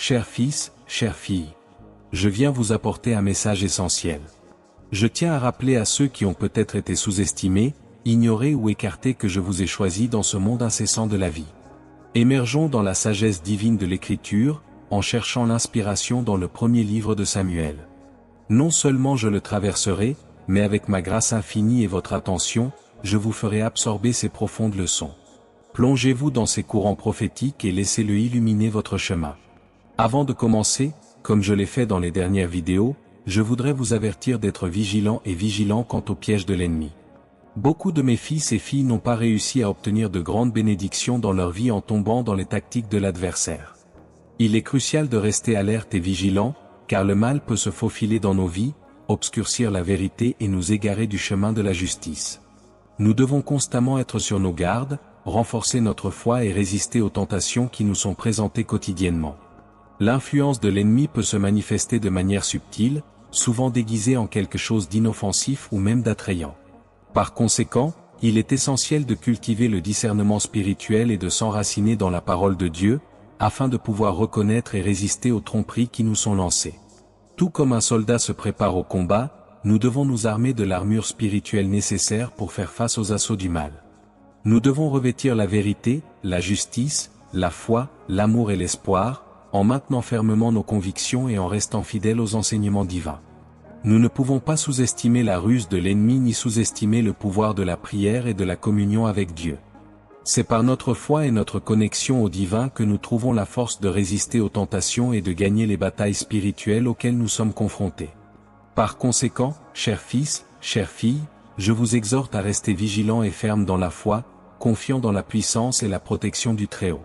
Chers fils, chères filles, je viens vous apporter un message essentiel. Je tiens à rappeler à ceux qui ont peut-être été sous-estimés, ignorés ou écartés que je vous ai choisis dans ce monde incessant de la vie. Émergeons dans la sagesse divine de l'Écriture, en cherchant l'inspiration dans le premier livre de Samuel. Non seulement je le traverserai, mais avec ma grâce infinie et votre attention, je vous ferai absorber ces profondes leçons. Plongez-vous dans ces courants prophétiques et laissez-le illuminer votre chemin. Avant de commencer, comme je l'ai fait dans les dernières vidéos, je voudrais vous avertir d'être vigilant quant au piège de l'ennemi. Beaucoup de mes fils et filles n'ont pas réussi à obtenir de grandes bénédictions dans leur vie en tombant dans les tactiques de l'adversaire. Il est crucial de rester alerte et vigilant, car le mal peut se faufiler dans nos vies, obscurcir la vérité et nous égarer du chemin de la justice. Nous devons constamment être sur nos gardes, renforcer notre foi et résister aux tentations qui nous sont présentées quotidiennement. L'influence de l'ennemi peut se manifester de manière subtile, souvent déguisée en quelque chose d'inoffensif ou même d'attrayant. Par conséquent, il est essentiel de cultiver le discernement spirituel et de s'enraciner dans la parole de Dieu, afin de pouvoir reconnaître et résister aux tromperies qui nous sont lancées. Tout comme un soldat se prépare au combat, nous devons nous armer de l'armure spirituelle nécessaire pour faire face aux assauts du mal. Nous devons revêtir la vérité, la justice, la foi, l'amour et l'espoir, en maintenant fermement nos convictions et en restant fidèles aux enseignements divins. Nous ne pouvons pas sous-estimer la ruse de l'ennemi ni sous-estimer le pouvoir de la prière et de la communion avec Dieu. C'est par notre foi et notre connexion au divin que nous trouvons la force de résister aux tentations et de gagner les batailles spirituelles auxquelles nous sommes confrontés. Par conséquent, chers fils, chères filles, je vous exhorte à rester vigilants et fermes dans la foi, confiants dans la puissance et la protection du Très-Haut.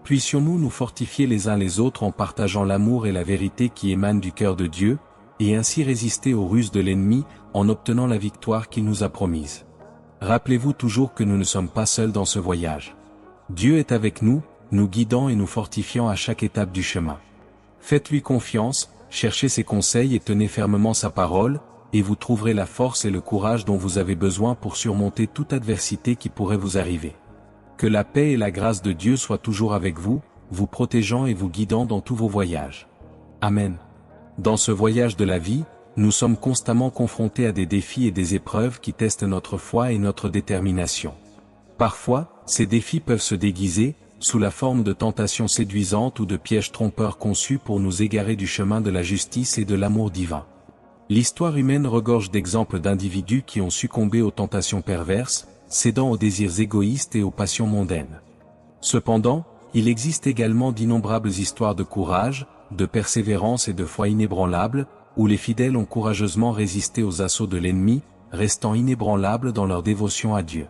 Puissions-nous nous fortifier les uns les autres en partageant l'amour et la vérité qui émanent du cœur de Dieu, et ainsi résister aux ruses de l'ennemi en obtenant la victoire qu'il nous a promise. Rappelez-vous toujours que nous ne sommes pas seuls dans ce voyage. Dieu est avec nous, nous guidant et nous fortifiant à chaque étape du chemin. Faites-lui confiance, cherchez ses conseils et tenez fermement sa parole, et vous trouverez la force et le courage dont vous avez besoin pour surmonter toute adversité qui pourrait vous arriver. Que la paix et la grâce de Dieu soient toujours avec vous, vous protégeant et vous guidant dans tous vos voyages. Amen. Dans ce voyage de la vie, nous sommes constamment confrontés à des défis et des épreuves qui testent notre foi et notre détermination. Parfois, ces défis peuvent se déguiser, sous la forme de tentations séduisantes ou de pièges trompeurs conçus pour nous égarer du chemin de la justice et de l'amour divin. L'histoire humaine regorge d'exemples d'individus qui ont succombé aux tentations perverses, cédant aux désirs égoïstes et aux passions mondaines. Cependant, il existe également d'innombrables histoires de courage, de persévérance et de foi inébranlables, où les fidèles ont courageusement résisté aux assauts de l'ennemi, restant inébranlables dans leur dévotion à Dieu.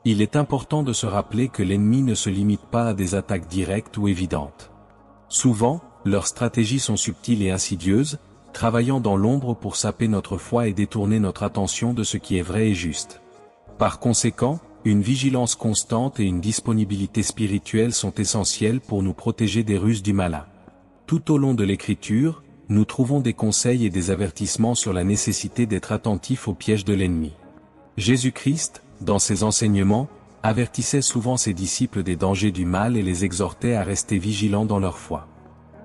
Il est important de se rappeler que l'ennemi ne se limite pas à des attaques directes ou évidentes. Souvent, leurs stratégies sont subtiles et insidieuses, travaillant dans l'ombre pour saper notre foi et détourner notre attention de ce qui est vrai et juste. Par conséquent, une vigilance constante et une disponibilité spirituelle sont essentielles pour nous protéger des ruses du malin. Tout au long de l'Écriture, nous trouvons des conseils et des avertissements sur la nécessité d'être attentifs aux pièges de l'ennemi. Jésus-Christ, dans ses enseignements, avertissait souvent ses disciples des dangers du mal et les exhortait à rester vigilants dans leur foi.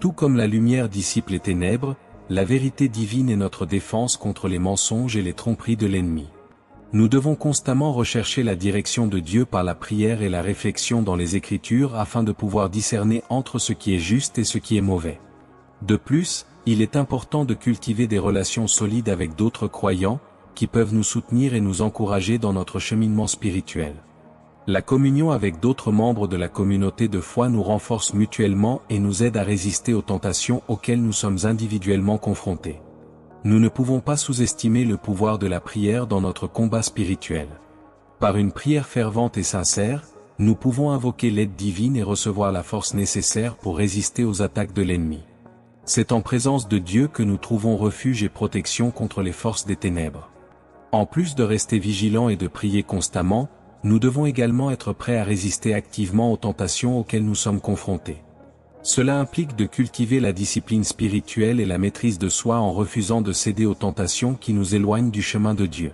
Tout comme la lumière dissipe les ténèbres, la vérité divine est notre défense contre les mensonges et les tromperies de l'ennemi. Nous devons constamment rechercher la direction de Dieu par la prière et la réflexion dans les Écritures afin de pouvoir discerner entre ce qui est juste et ce qui est mauvais. De plus, il est important de cultiver des relations solides avec d'autres croyants, qui peuvent nous soutenir et nous encourager dans notre cheminement spirituel. La communion avec d'autres membres de la communauté de foi nous renforce mutuellement et nous aide à résister aux tentations auxquelles nous sommes individuellement confrontés. Nous ne pouvons pas sous-estimer le pouvoir de la prière dans notre combat spirituel. Par une prière fervente et sincère, nous pouvons invoquer l'aide divine et recevoir la force nécessaire pour résister aux attaques de l'ennemi. C'est en présence de Dieu que nous trouvons refuge et protection contre les forces des ténèbres. En plus de rester vigilants et de prier constamment, nous devons également être prêts à résister activement aux tentations auxquelles nous sommes confrontés. Cela implique de cultiver la discipline spirituelle et la maîtrise de soi en refusant de céder aux tentations qui nous éloignent du chemin de Dieu.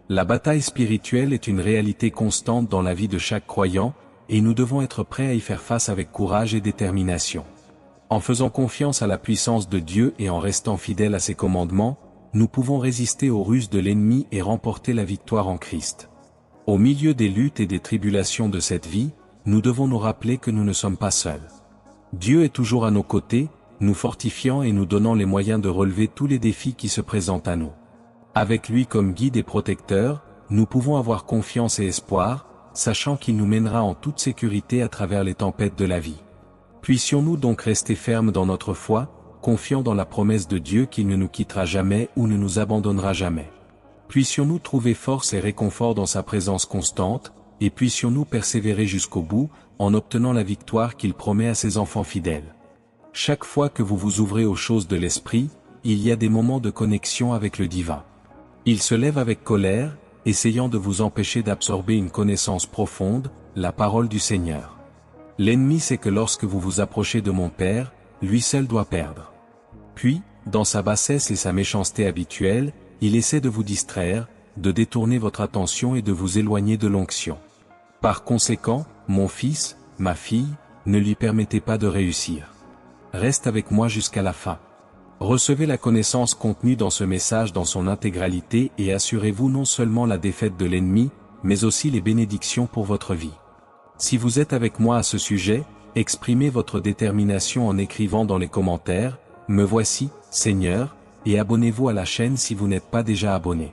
La bataille spirituelle est une réalité constante dans la vie de chaque croyant, et nous devons être prêts à y faire face avec courage et détermination. En faisant confiance à la puissance de Dieu et en restant fidèles à ses commandements, nous pouvons résister aux ruses de l'ennemi et remporter la victoire en Christ. Au milieu des luttes et des tribulations de cette vie, nous devons nous rappeler que nous ne sommes pas seuls. Dieu est toujours à nos côtés, nous fortifiant et nous donnant les moyens de relever tous les défis qui se présentent à nous. Avec lui comme guide et protecteur, nous pouvons avoir confiance et espoir, sachant qu'il nous mènera en toute sécurité à travers les tempêtes de la vie. Puissions-nous donc rester fermes dans notre foi, confiants dans la promesse de Dieu qu'il ne nous quittera jamais ou ne nous abandonnera jamais. Puissions-nous trouver force et réconfort dans sa présence constante, et puissions-nous persévérer jusqu'au bout, en obtenant la victoire qu'il promet à ses enfants fidèles. Chaque fois que vous vous ouvrez aux choses de l'esprit, il y a des moments de connexion avec le divin. Il se lève avec colère, essayant de vous empêcher d'absorber une connaissance profonde, la parole du Seigneur. L'ennemi sait que lorsque vous vous approchez de mon Père, lui seul doit perdre. Puis, dans sa bassesse et sa méchanceté habituelle, il essaie de vous distraire, de détourner votre attention et de vous éloigner de l'onction. Par conséquent, mon fils, ma fille, ne lui permettez pas de réussir. Reste avec moi jusqu'à la fin. Recevez la connaissance contenue dans ce message dans son intégralité et assurez-vous non seulement la défaite de l'ennemi, mais aussi les bénédictions pour votre vie. Si vous êtes avec moi à ce sujet, exprimez votre détermination en écrivant dans les commentaires « Me voici, Seigneur » et abonnez-vous à la chaîne si vous n'êtes pas déjà abonné.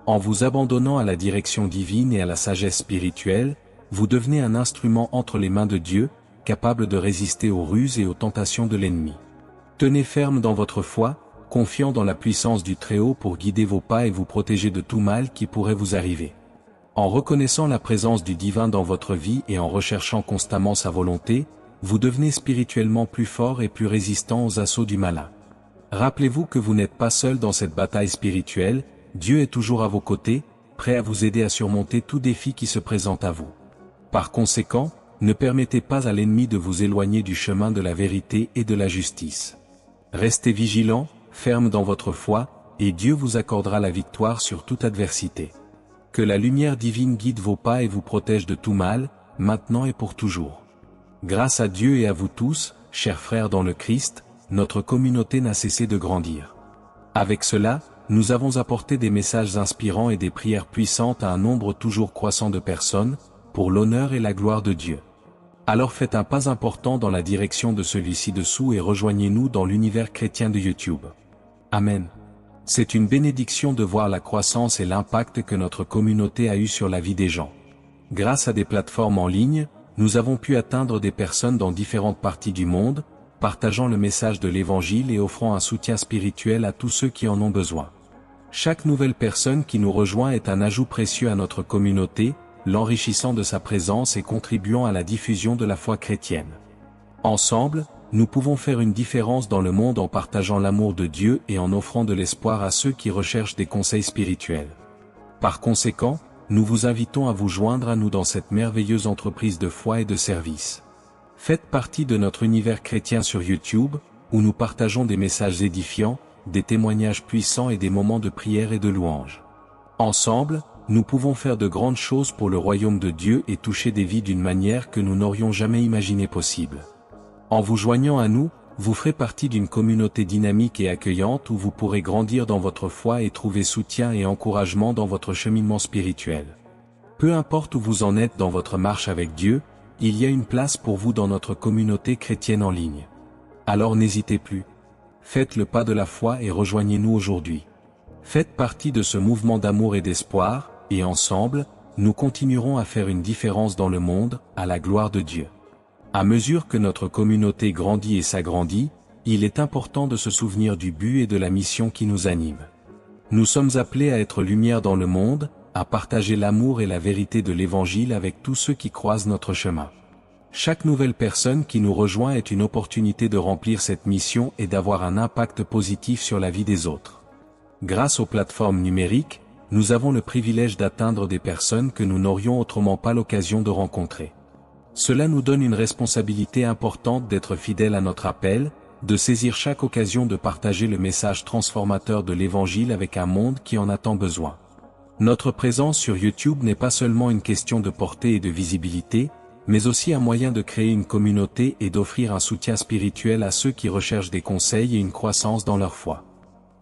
En vous abandonnant à la direction divine et à la sagesse spirituelle, vous devenez un instrument entre les mains de Dieu, capable de résister aux ruses et aux tentations de l'ennemi. Tenez ferme dans votre foi, confiant dans la puissance du Très-Haut pour guider vos pas et vous protéger de tout mal qui pourrait vous arriver. En reconnaissant la présence du divin dans votre vie et en recherchant constamment sa volonté, vous devenez spirituellement plus fort et plus résistant aux assauts du malin. Rappelez-vous que vous n'êtes pas seul dans cette bataille spirituelle, Dieu est toujours à vos côtés, prêt à vous aider à surmonter tout défi qui se présente à vous. Par conséquent, ne permettez pas à l'ennemi de vous éloigner du chemin de la vérité et de la justice. Restez vigilants, fermes dans votre foi, et Dieu vous accordera la victoire sur toute adversité. Que la lumière divine guide vos pas et vous protège de tout mal, maintenant et pour toujours. Grâce à Dieu et à vous tous, chers frères dans le Christ, notre communauté n'a cessé de grandir. Avec cela, nous avons apporté des messages inspirants et des prières puissantes à un nombre toujours croissant de personnes, pour l'honneur et la gloire de Dieu. Alors faites un pas important dans la direction de celui-ci dessous et rejoignez-nous dans l'univers chrétien de YouTube. Amen. C'est une bénédiction de voir la croissance et l'impact que notre communauté a eu sur la vie des gens. Grâce à des plateformes en ligne, nous avons pu atteindre des personnes dans différentes parties du monde, partageant le message de l'Évangile et offrant un soutien spirituel à tous ceux qui en ont besoin. Chaque nouvelle personne qui nous rejoint est un ajout précieux à notre communauté, l'enrichissant de sa présence et contribuant à la diffusion de la foi chrétienne. Ensemble, nous pouvons faire une différence dans le monde en partageant l'amour de Dieu et en offrant de l'espoir à ceux qui recherchent des conseils spirituels. Par conséquent, nous vous invitons à vous joindre à nous dans cette merveilleuse entreprise de foi et de service. Faites partie de notre univers chrétien sur YouTube, où nous partageons des messages édifiants, des témoignages puissants et des moments de prière et de louange. Ensemble, nous pouvons faire de grandes choses pour le royaume de Dieu et toucher des vies d'une manière que nous n'aurions jamais imaginé possible. En vous joignant à nous, vous ferez partie d'une communauté dynamique et accueillante où vous pourrez grandir dans votre foi et trouver soutien et encouragement dans votre cheminement spirituel. Peu importe où vous en êtes dans votre marche avec Dieu, il y a une place pour vous dans notre communauté chrétienne en ligne. Alors n'hésitez plus. Faites le pas de la foi et rejoignez-nous aujourd'hui. Faites partie de ce mouvement d'amour et d'espoir, et ensemble, nous continuerons à faire une différence dans le monde, à la gloire de Dieu. À mesure que notre communauté grandit et s'agrandit, il est important de se souvenir du but et de la mission qui nous anime. Nous sommes appelés à être lumière dans le monde, à partager l'amour et la vérité de l'Évangile avec tous ceux qui croisent notre chemin. Chaque nouvelle personne qui nous rejoint est une opportunité de remplir cette mission et d'avoir un impact positif sur la vie des autres. Grâce aux plateformes numériques, nous avons le privilège d'atteindre des personnes que nous n'aurions autrement pas l'occasion de rencontrer. Cela nous donne une responsabilité importante d'être fidèles à notre appel, de saisir chaque occasion de partager le message transformateur de l'Évangile avec un monde qui en a tant besoin. Notre présence sur YouTube n'est pas seulement une question de portée et de visibilité, mais aussi un moyen de créer une communauté et d'offrir un soutien spirituel à ceux qui recherchent des conseils et une croissance dans leur foi.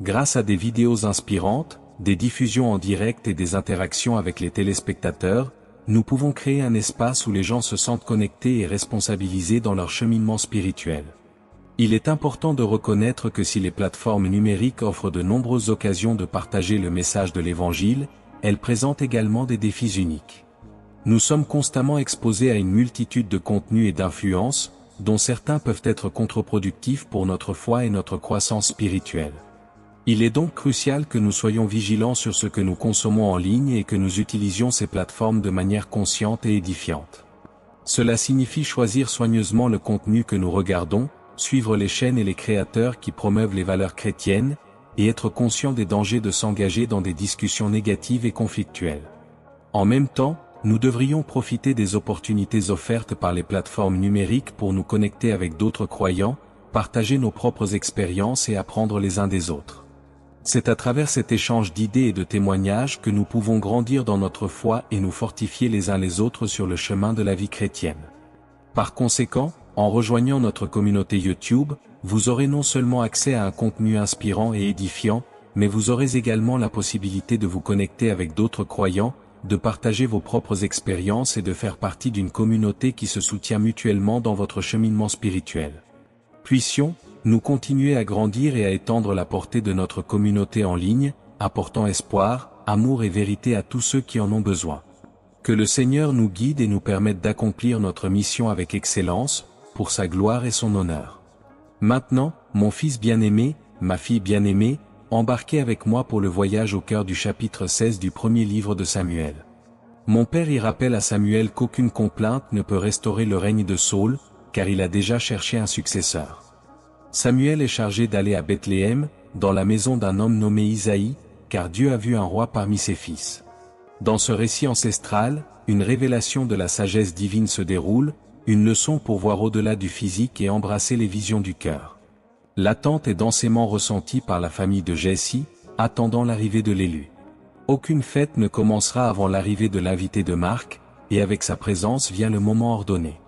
Grâce à des vidéos inspirantes, des diffusions en direct et des interactions avec les téléspectateurs, nous pouvons créer un espace où les gens se sentent connectés et responsabilisés dans leur cheminement spirituel. Il est important de reconnaître que si les plateformes numériques offrent de nombreuses occasions de partager le message de l'Évangile, elles présentent également des défis uniques. Nous sommes constamment exposés à une multitude de contenus et d'influences, dont certains peuvent être contre-productifs pour notre foi et notre croissance spirituelle. Il est donc crucial que nous soyons vigilants sur ce que nous consommons en ligne et que nous utilisions ces plateformes de manière consciente et édifiante. Cela signifie choisir soigneusement le contenu que nous regardons, suivre les chaînes et les créateurs qui promeuvent les valeurs chrétiennes, et être conscient des dangers de s'engager dans des discussions négatives et conflictuelles. En même temps, nous devrions profiter des opportunités offertes par les plateformes numériques pour nous connecter avec d'autres croyants, partager nos propres expériences et apprendre les uns des autres. C'est à travers cet échange d'idées et de témoignages que nous pouvons grandir dans notre foi et nous fortifier les uns les autres sur le chemin de la vie chrétienne. Par conséquent, en rejoignant notre communauté YouTube, vous aurez non seulement accès à un contenu inspirant et édifiant, mais vous aurez également la possibilité de vous connecter avec d'autres croyants, de partager vos propres expériences et de faire partie d'une communauté qui se soutient mutuellement dans votre cheminement spirituel. Puissions nous continuer à grandir et à étendre la portée de notre communauté en ligne, apportant espoir, amour et vérité à tous ceux qui en ont besoin. Que le Seigneur nous guide et nous permette d'accomplir notre mission avec excellence, pour sa gloire et son honneur. Maintenant, mon fils bien-aimé, ma fille bien-aimée, embarquez avec moi pour le voyage au cœur du chapitre 16 du premier livre de Samuel. Mon père y rappelle à Samuel qu'aucune complainte ne peut restaurer le règne de Saül, car il a déjà cherché un successeur. Samuel est chargé d'aller à Bethléem, dans la maison d'un homme nommé Isaïe, car Dieu a vu un roi parmi ses fils. Dans ce récit ancestral, une révélation de la sagesse divine se déroule, une leçon pour voir au-delà du physique et embrasser les visions du cœur. L'attente est densément ressentie par la famille de Jesse, attendant l'arrivée de l'élu. Aucune fête ne commencera avant l'arrivée de l'invité de marque, et avec sa présence vient le moment ordonné.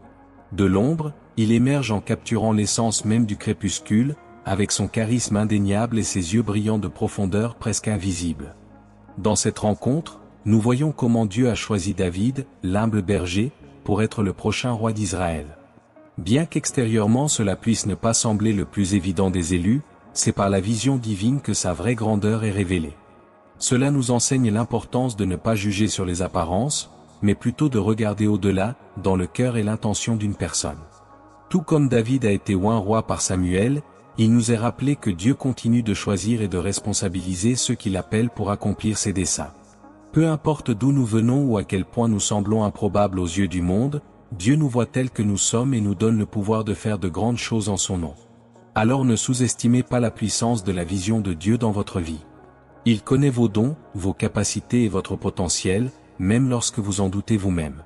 De l'ombre, il émerge en capturant l'essence même du crépuscule, avec son charisme indéniable et ses yeux brillants de profondeur presque invisible. Dans cette rencontre, nous voyons comment Dieu a choisi David, l'humble berger, pour être le prochain roi d'Israël. Bien qu'extérieurement cela puisse ne pas sembler le plus évident des élus, c'est par la vision divine que sa vraie grandeur est révélée. Cela nous enseigne l'importance de ne pas juger sur les apparences, mais plutôt de regarder au-delà, dans le cœur et l'intention d'une personne. Tout comme David a été oint roi par Samuel, il nous est rappelé que Dieu continue de choisir et de responsabiliser ceux qu'il appelle pour accomplir ses desseins. Peu importe d'où nous venons ou à quel point nous semblons improbables aux yeux du monde, Dieu nous voit tels que nous sommes et nous donne le pouvoir de faire de grandes choses en son nom. Alors ne sous-estimez pas la puissance de la vision de Dieu dans votre vie. Il connaît vos dons, vos capacités et votre potentiel, même lorsque vous en doutez vous-même.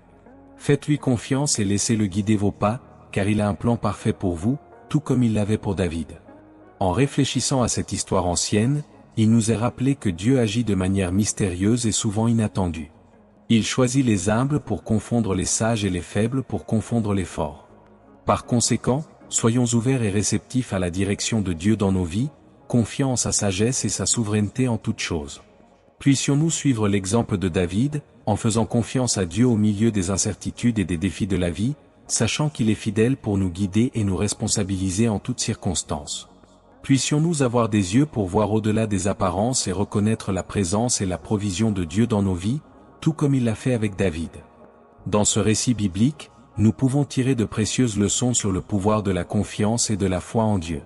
Faites-lui confiance et laissez-le guider vos pas, car il a un plan parfait pour vous, tout comme il l'avait pour David. En réfléchissant à cette histoire ancienne, il nous est rappelé que Dieu agit de manière mystérieuse et souvent inattendue. Il choisit les humbles pour confondre les sages et les faibles pour confondre les forts. Par conséquent, soyons ouverts et réceptifs à la direction de Dieu dans nos vies, confiant en sa sagesse et sa souveraineté en toutes choses. Puissions-nous suivre l'exemple de David, en faisant confiance à Dieu au milieu des incertitudes et des défis de la vie, sachant qu'il est fidèle pour nous guider et nous responsabiliser en toutes circonstances. Puissions-nous avoir des yeux pour voir au-delà des apparences et reconnaître la présence et la provision de Dieu dans nos vies, tout comme il l'a fait avec David. Dans ce récit biblique, nous pouvons tirer de précieuses leçons sur le pouvoir de la confiance et de la foi en Dieu.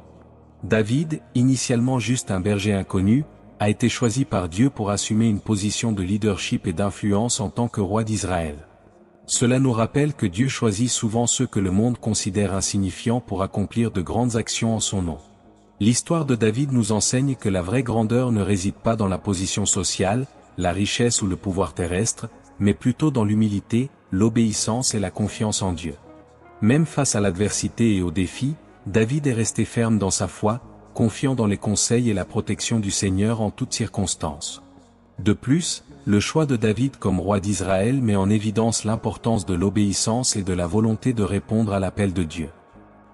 David, initialement juste un berger inconnu, a été choisi par Dieu pour assumer une position de leadership et d'influence en tant que roi d'Israël. Cela nous rappelle que Dieu choisit souvent ceux que le monde considère insignifiants pour accomplir de grandes actions en son nom. L'histoire de David nous enseigne que la vraie grandeur ne réside pas dans la position sociale, la richesse ou le pouvoir terrestre, mais plutôt dans l'humilité, l'obéissance et la confiance en Dieu. Même face à l'adversité et aux défis, David est resté ferme dans sa foi, confiant dans les conseils et la protection du Seigneur en toutes circonstances. De plus, le choix de David comme roi d'Israël met en évidence l'importance de l'obéissance et de la volonté de répondre à l'appel de Dieu.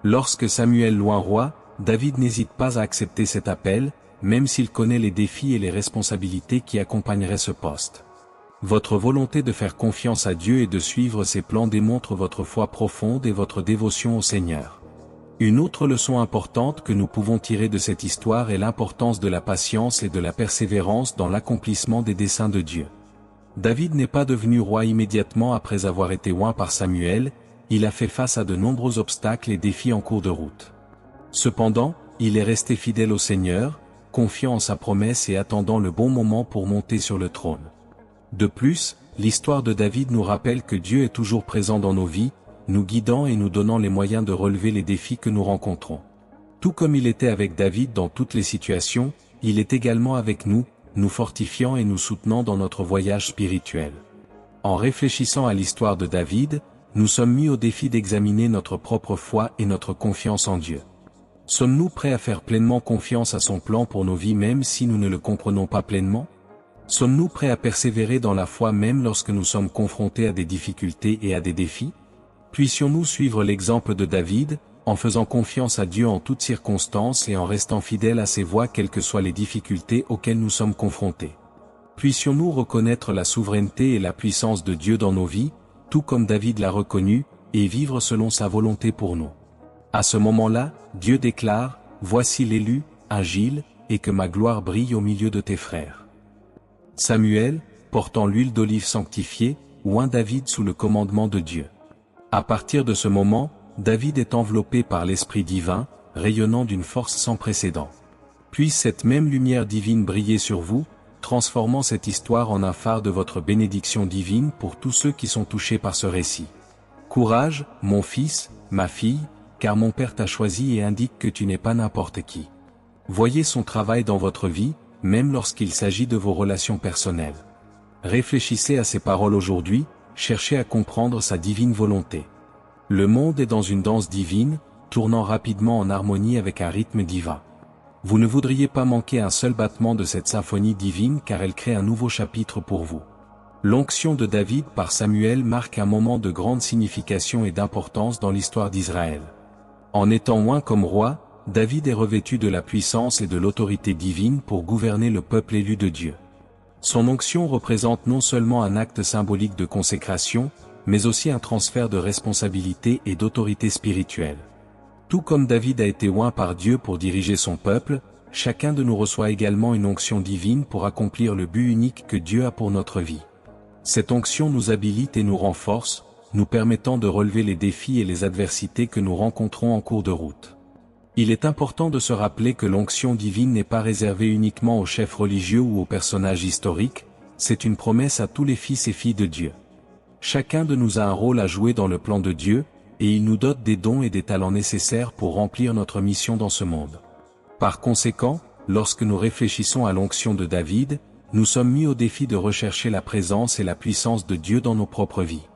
Lorsque Samuel loint roi, David n'hésite pas à accepter cet appel, même s'il connaît les défis et les responsabilités qui accompagneraient ce poste. Votre volonté de faire confiance à Dieu et de suivre ses plans démontre votre foi profonde et votre dévotion au Seigneur. Une autre leçon importante que nous pouvons tirer de cette histoire est l'importance de la patience et de la persévérance dans l'accomplissement des desseins de Dieu. David n'est pas devenu roi immédiatement après avoir été oint par Samuel, il a fait face à de nombreux obstacles et défis en cours de route. Cependant, il est resté fidèle au Seigneur, confiant en sa promesse et attendant le bon moment pour monter sur le trône. De plus, l'histoire de David nous rappelle que Dieu est toujours présent dans nos vies, nous guidant et nous donnant les moyens de relever les défis que nous rencontrons. Tout comme il était avec David dans toutes les situations, il est également avec nous, nous fortifiant et nous soutenant dans notre voyage spirituel. En réfléchissant à l'histoire de David, nous sommes mis au défi d'examiner notre propre foi et notre confiance en Dieu. Sommes-nous prêts à faire pleinement confiance à son plan pour nos vies même si nous ne le comprenons pas pleinement? Sommes-nous prêts à persévérer dans la foi même lorsque nous sommes confrontés à des difficultés et à des défis? Puissions-nous suivre l'exemple de David, en faisant confiance à Dieu en toutes circonstances et en restant fidèles à ses voies quelles que soient les difficultés auxquelles nous sommes confrontés. Puissions-nous reconnaître la souveraineté et la puissance de Dieu dans nos vies, tout comme David l'a reconnu, et vivre selon sa volonté pour nous. À ce moment-là, Dieu déclare, « Voici l'élu, agile, et que ma gloire brille au milieu de tes frères. » Samuel, portant l'huile d'olive sanctifiée, oint David sous le commandement de Dieu. À partir de ce moment, David est enveloppé par l'Esprit divin, rayonnant d'une force sans précédent. Puisse cette même lumière divine briller sur vous, transformant cette histoire en un phare de votre bénédiction divine pour tous ceux qui sont touchés par ce récit. Courage, mon fils, ma fille, car mon Père t'a choisi et indique que tu n'es pas n'importe qui. Voyez son travail dans votre vie, même lorsqu'il s'agit de vos relations personnelles. Réfléchissez à ces paroles aujourd'hui, cherchez à comprendre sa divine volonté. Le monde est dans une danse divine, tournant rapidement en harmonie avec un rythme divin. Vous ne voudriez pas manquer un seul battement de cette symphonie divine car elle crée un nouveau chapitre pour vous. L'onction de David par Samuel marque un moment de grande signification et d'importance dans l'histoire d'Israël. En étant oint comme roi, David est revêtu de la puissance et de l'autorité divine pour gouverner le peuple élu de Dieu. Son onction représente non seulement un acte symbolique de consécration, mais aussi un transfert de responsabilité et d'autorité spirituelle. Tout comme David a été oint par Dieu pour diriger son peuple, chacun de nous reçoit également une onction divine pour accomplir le but unique que Dieu a pour notre vie. Cette onction nous habilite et nous renforce, nous permettant de relever les défis et les adversités que nous rencontrons en cours de route. Il est important de se rappeler que l'onction divine n'est pas réservée uniquement aux chefs religieux ou aux personnages historiques, c'est une promesse à tous les fils et filles de Dieu. Chacun de nous a un rôle à jouer dans le plan de Dieu, et il nous dote des dons et des talents nécessaires pour remplir notre mission dans ce monde. Par conséquent, lorsque nous réfléchissons à l'onction de David, nous sommes mis au défi de rechercher la présence et la puissance de Dieu dans nos propres vies.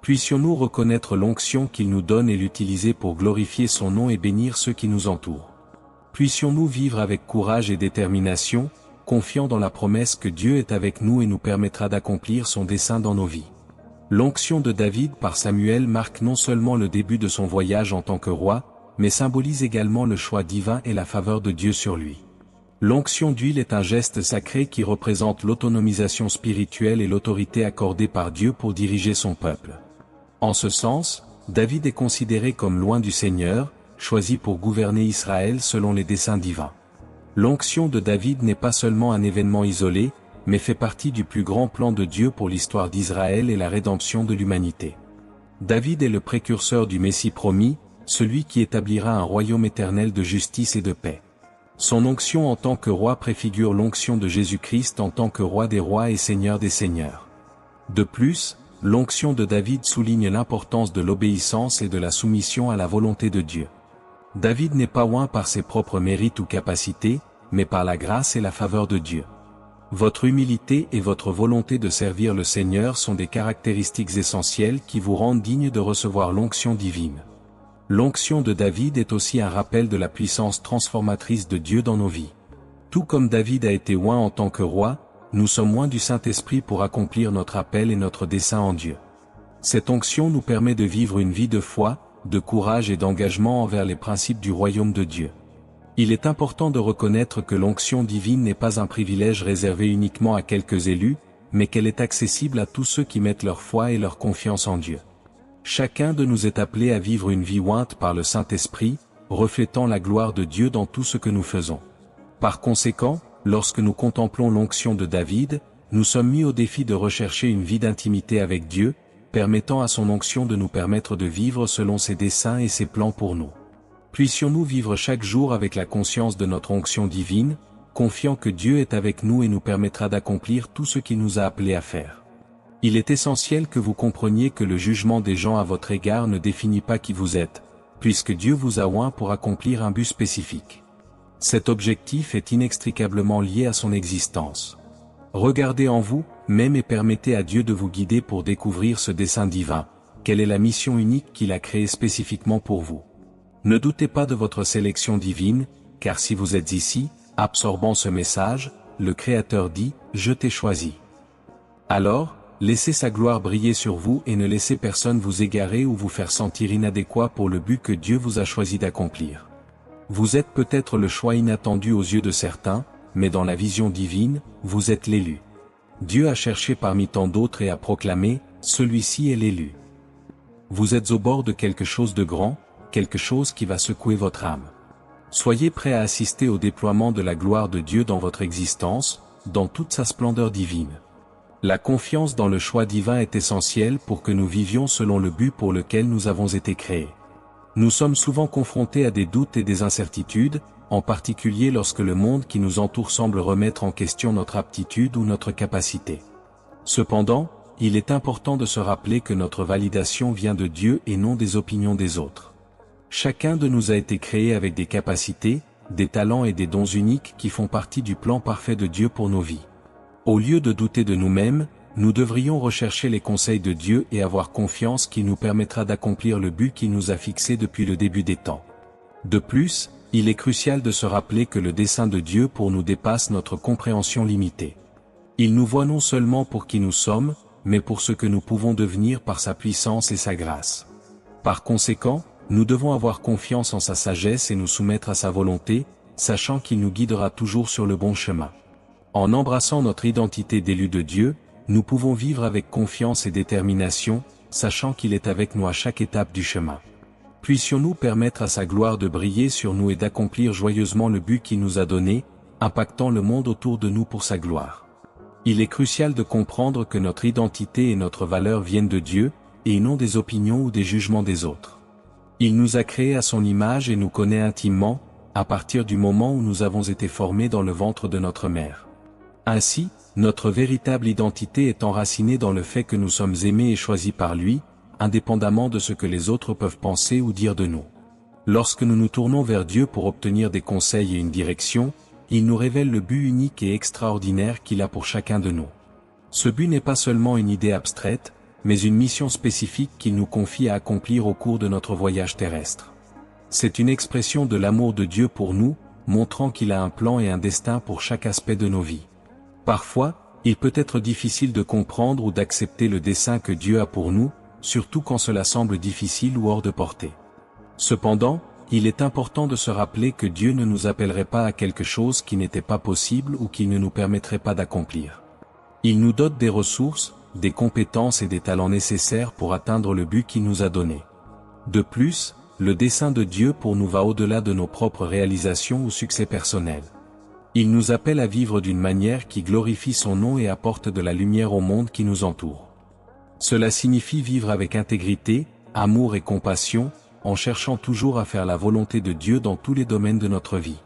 Puissions-nous reconnaître l'onction qu'il nous donne et l'utiliser pour glorifier son nom et bénir ceux qui nous entourent. Puissions-nous vivre avec courage et détermination, confiant dans la promesse que Dieu est avec nous et nous permettra d'accomplir son dessein dans nos vies. L'onction de David par Samuel marque non seulement le début de son voyage en tant que roi, mais symbolise également le choix divin et la faveur de Dieu sur lui. L'onction d'huile est un geste sacré qui représente l'autonomisation spirituelle et l'autorité accordée par Dieu pour diriger son peuple. En ce sens, David est considéré comme loin du Seigneur, choisi pour gouverner Israël selon les desseins divins. L'onction de David n'est pas seulement un événement isolé, mais fait partie du plus grand plan de Dieu pour l'histoire d'Israël et la rédemption de l'humanité. David est le précurseur du Messie promis, celui qui établira un royaume éternel de justice et de paix. Son onction en tant que roi préfigure l'onction de Jésus-Christ en tant que roi des rois et seigneur des seigneurs. De plus, l'onction de David souligne l'importance de l'obéissance et de la soumission à la volonté de Dieu. David n'est pas oint par ses propres mérites ou capacités, mais par la grâce et la faveur de Dieu. Votre humilité et votre volonté de servir le Seigneur sont des caractéristiques essentielles qui vous rendent digne de recevoir l'onction divine. L'onction de David est aussi un rappel de la puissance transformatrice de Dieu dans nos vies. Tout comme David a été oint en tant que roi, nous sommes loin du Saint-Esprit pour accomplir notre appel et notre dessein en Dieu. Cette onction nous permet de vivre une vie de foi, de courage et d'engagement envers les principes du royaume de Dieu. Il est important de reconnaître que l'onction divine n'est pas un privilège réservé uniquement à quelques élus, mais qu'elle est accessible à tous ceux qui mettent leur foi et leur confiance en Dieu. Chacun de nous est appelé à vivre une vie ointe par le Saint-Esprit, reflétant la gloire de Dieu dans tout ce que nous faisons. Par conséquent, lorsque nous contemplons l'onction de David, nous sommes mis au défi de rechercher une vie d'intimité avec Dieu, permettant à son onction de nous permettre de vivre selon ses desseins et ses plans pour nous. Puissions-nous vivre chaque jour avec la conscience de notre onction divine, confiant que Dieu est avec nous et nous permettra d'accomplir tout ce qu'il nous a appelés à faire. Il est essentiel que vous compreniez que le jugement des gens à votre égard ne définit pas qui vous êtes, puisque Dieu vous a oint pour accomplir un but spécifique. Cet objectif est inextricablement lié à son existence. Regardez en vous, même et permettez à Dieu de vous guider pour découvrir ce dessein divin, quelle est la mission unique qu'il a créée spécifiquement pour vous. Ne doutez pas de votre sélection divine, car si vous êtes ici, absorbant ce message, le Créateur dit « Je t'ai choisi ». Alors, laissez sa gloire briller sur vous et ne laissez personne vous égarer ou vous faire sentir inadéquat pour le but que Dieu vous a choisi d'accomplir. Vous êtes peut-être le choix inattendu aux yeux de certains, mais dans la vision divine, vous êtes l'élu. Dieu a cherché parmi tant d'autres et a proclamé « Celui-ci est l'élu ». Vous êtes au bord de quelque chose de grand, quelque chose qui va secouer votre âme. Soyez prêts à assister au déploiement de la gloire de Dieu dans votre existence, dans toute sa splendeur divine. La confiance dans le choix divin est essentielle pour que nous vivions selon le but pour lequel nous avons été créés. Nous sommes souvent confrontés à des doutes et des incertitudes, en particulier lorsque le monde qui nous entoure semble remettre en question notre aptitude ou notre capacité. Cependant, il est important de se rappeler que notre validation vient de Dieu et non des opinions des autres. Chacun de nous a été créé avec des capacités, des talents et des dons uniques qui font partie du plan parfait de Dieu pour nos vies. Au lieu de douter de nous-mêmes, nous devrions rechercher les conseils de Dieu et avoir confiance qu'il nous permettra d'accomplir le but qu'il nous a fixé depuis le début des temps. De plus, il est crucial de se rappeler que le dessein de Dieu pour nous dépasse notre compréhension limitée. Il nous voit non seulement pour qui nous sommes, mais pour ce que nous pouvons devenir par sa puissance et sa grâce. Par conséquent, nous devons avoir confiance en sa sagesse et nous soumettre à sa volonté, sachant qu'il nous guidera toujours sur le bon chemin. En embrassant notre identité d'élu de Dieu, nous pouvons vivre avec confiance et détermination, sachant qu'il est avec nous à chaque étape du chemin. Puissions-nous permettre à sa gloire de briller sur nous et d'accomplir joyeusement le but qu'il nous a donné, impactant le monde autour de nous pour sa gloire. Il est crucial de comprendre que notre identité et notre valeur viennent de Dieu, et non des opinions ou des jugements des autres. Il nous a créés à son image et nous connaît intimement, à partir du moment où nous avons été formés dans le ventre de notre mère. Ainsi, notre véritable identité est enracinée dans le fait que nous sommes aimés et choisis par lui, indépendamment de ce que les autres peuvent penser ou dire de nous. Lorsque nous nous tournons vers Dieu pour obtenir des conseils et une direction, il nous révèle le but unique et extraordinaire qu'il a pour chacun de nous. Ce but n'est pas seulement une idée abstraite, mais une mission spécifique qu'il nous confie à accomplir au cours de notre voyage terrestre. C'est une expression de l'amour de Dieu pour nous, montrant qu'il a un plan et un destin pour chaque aspect de nos vies. Parfois, il peut être difficile de comprendre ou d'accepter le dessein que Dieu a pour nous, surtout quand cela semble difficile ou hors de portée. Cependant, il est important de se rappeler que Dieu ne nous appellerait pas à quelque chose qui n'était pas possible ou qu'il ne nous permettrait pas d'accomplir. Il nous dote des ressources, des compétences et des talents nécessaires pour atteindre le but qu'il nous a donné. De plus, le dessein de Dieu pour nous va au-delà de nos propres réalisations ou succès personnels. Il nous appelle à vivre d'une manière qui glorifie son nom et apporte de la lumière au monde qui nous entoure. Cela signifie vivre avec intégrité, amour et compassion, en cherchant toujours à faire la volonté de Dieu dans tous les domaines de notre vie.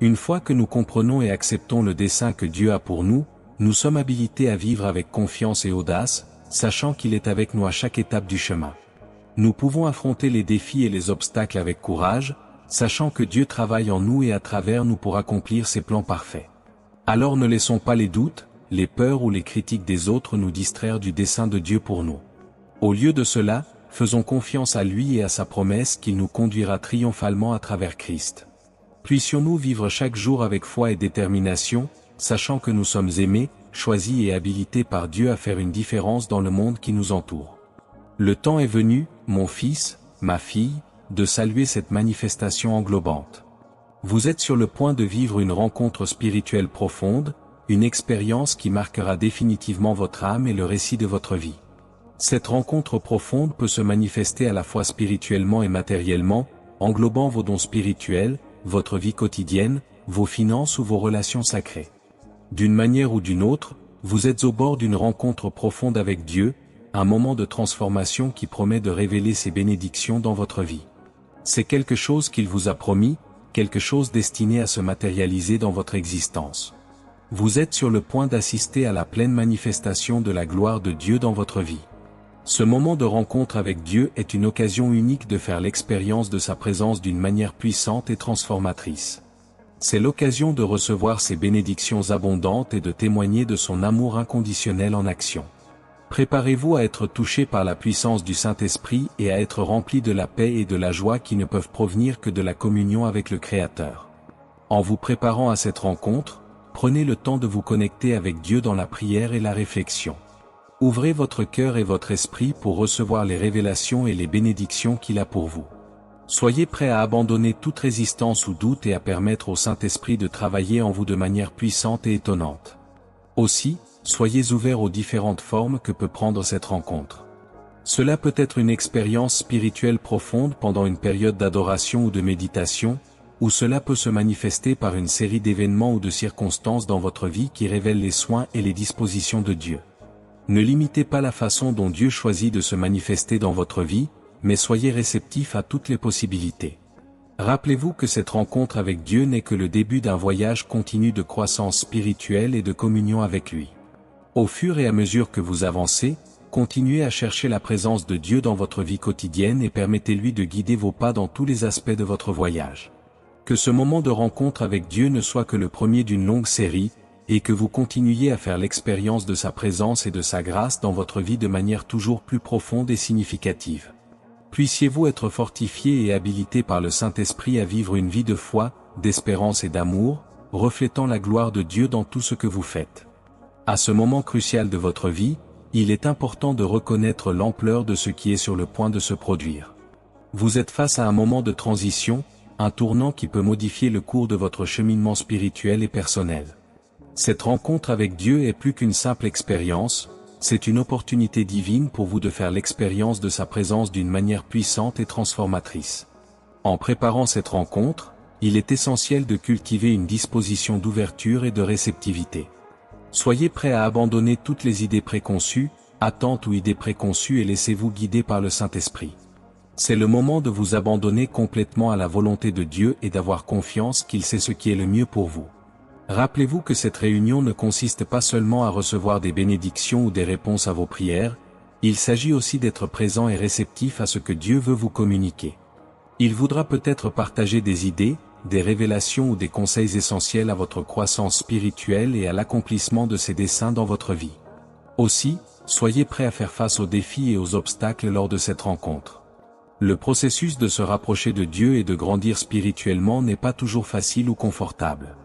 Une fois que nous comprenons et acceptons le dessein que Dieu a pour nous, nous sommes habilités à vivre avec confiance et audace, sachant qu'il est avec nous à chaque étape du chemin. Nous pouvons affronter les défis et les obstacles avec courage, sachant que Dieu travaille en nous et à travers nous pour accomplir ses plans parfaits. Alors ne laissons pas les doutes, les peurs ou les critiques des autres nous distraire du dessein de Dieu pour nous. Au lieu de cela, faisons confiance à lui et à sa promesse qu'il nous conduira triomphalement à travers Christ. Puissions-nous vivre chaque jour avec foi et détermination, sachant que nous sommes aimés, choisis et habilités par Dieu à faire une différence dans le monde qui nous entoure. Le temps est venu, mon fils, ma fille, de saluer cette manifestation englobante. Vous êtes sur le point de vivre une rencontre spirituelle profonde, une expérience qui marquera définitivement votre âme et le récit de votre vie. Cette rencontre profonde peut se manifester à la fois spirituellement et matériellement, englobant vos dons spirituels, votre vie quotidienne, vos finances ou vos relations sacrées. D'une manière ou d'une autre, vous êtes au bord d'une rencontre profonde avec Dieu, un moment de transformation qui promet de révéler ses bénédictions dans votre vie. C'est quelque chose qu'il vous a promis, quelque chose destiné à se matérialiser dans votre existence. Vous êtes sur le point d'assister à la pleine manifestation de la gloire de Dieu dans votre vie. Ce moment de rencontre avec Dieu est une occasion unique de faire l'expérience de sa présence d'une manière puissante et transformatrice. C'est l'occasion de recevoir ses bénédictions abondantes et de témoigner de son amour inconditionnel en action. Préparez-vous à être touché par la puissance du Saint-Esprit et à être rempli de la paix et de la joie qui ne peuvent provenir que de la communion avec le Créateur. En vous préparant à cette rencontre, prenez le temps de vous connecter avec Dieu dans la prière et la réflexion. Ouvrez votre cœur et votre esprit pour recevoir les révélations et les bénédictions qu'il a pour vous. Soyez prêts à abandonner toute résistance ou doute et à permettre au Saint-Esprit de travailler en vous de manière puissante et étonnante. Aussi, soyez ouverts aux différentes formes que peut prendre cette rencontre. Cela peut être une expérience spirituelle profonde pendant une période d'adoration ou de méditation, ou cela peut se manifester par une série d'événements ou de circonstances dans votre vie qui révèlent les soins et les dispositions de Dieu. Ne limitez pas la façon dont Dieu choisit de se manifester dans votre vie, mais soyez réceptifs à toutes les possibilités. Rappelez-vous que cette rencontre avec Dieu n'est que le début d'un voyage continu de croissance spirituelle et de communion avec lui. Au fur et à mesure que vous avancez, continuez à chercher la présence de Dieu dans votre vie quotidienne et permettez-lui de guider vos pas dans tous les aspects de votre voyage. Que ce moment de rencontre avec Dieu ne soit que le premier d'une longue série, et que vous continuiez à faire l'expérience de sa présence et de sa grâce dans votre vie de manière toujours plus profonde et significative. Puissiez-vous être fortifiés et habilités par le Saint-Esprit à vivre une vie de foi, d'espérance et d'amour, reflétant la gloire de Dieu dans tout ce que vous faites. À ce moment crucial de votre vie, il est important de reconnaître l'ampleur de ce qui est sur le point de se produire. Vous êtes face à un moment de transition, un tournant qui peut modifier le cours de votre cheminement spirituel et personnel. Cette rencontre avec Dieu est plus qu'une simple expérience, c'est une opportunité divine pour vous de faire l'expérience de sa présence d'une manière puissante et transformatrice. En préparant cette rencontre, il est essentiel de cultiver une disposition d'ouverture et de réceptivité. Soyez prêts à abandonner toutes les idées préconçues, attentes ou idées préconçues et laissez-vous guider par le Saint-Esprit. C'est le moment de vous abandonner complètement à la volonté de Dieu et d'avoir confiance qu'il sait ce qui est le mieux pour vous. Rappelez-vous que cette réunion ne consiste pas seulement à recevoir des bénédictions ou des réponses à vos prières, il s'agit aussi d'être présent et réceptif à ce que Dieu veut vous communiquer. Il voudra peut-être partager des idées, des révélations ou des conseils essentiels à votre croissance spirituelle et à l'accomplissement de ses desseins dans votre vie. Aussi, soyez prêts à faire face aux défis et aux obstacles lors de cette rencontre. Le processus de se rapprocher de Dieu et de grandir spirituellement n'est pas toujours facile ou confortable.